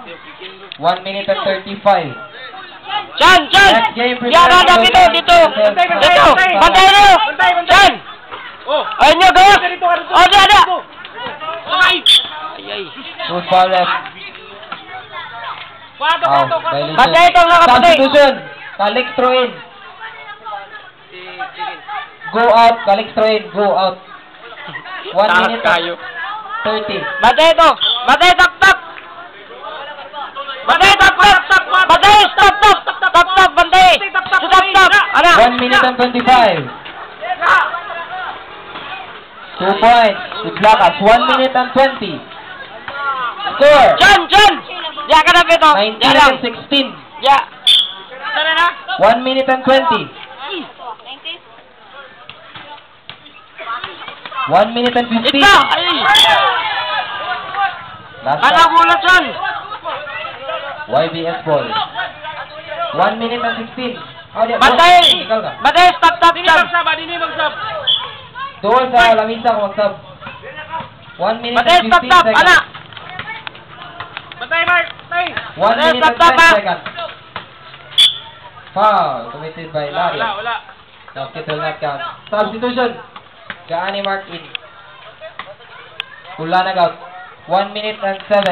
1 minute and 35. Chan! Next game, Yara na dito! Dito! Bantay nyo! Chan! Ayun nyo, gawin! O, ada! Ay! Good foul left. Bantay ito, mga kapatid! Substitution. Kalik throw in. Go out. Kalik throw in. Go out. 1 minute and 30. Bantay ito! Bantay, tak! Bantay, tak! Bantay, stop! Bantay! Stop! Ano? 1 minute and 25. 2 points. Good luck as 1 minute and 20. Score. Chan! Diya ka na ito! 19 and 16. Diya! 1 minute and 20. 1 minute and 15. Ito! Ay! Last Ano shot. mula, Chan? YBS ball. 1 minute and 16. Bantay! Ikaw ka. Bantay, stop! Doon sa lamisa kung mag-sub. 1 minute Bantay, and 15 stop! seconds. Ana! 1 minute and 10 seconds. Foul committed by Larry. Basket will not count. Substitution. Gaani mark in. Kulanag out. 1 minute and 7.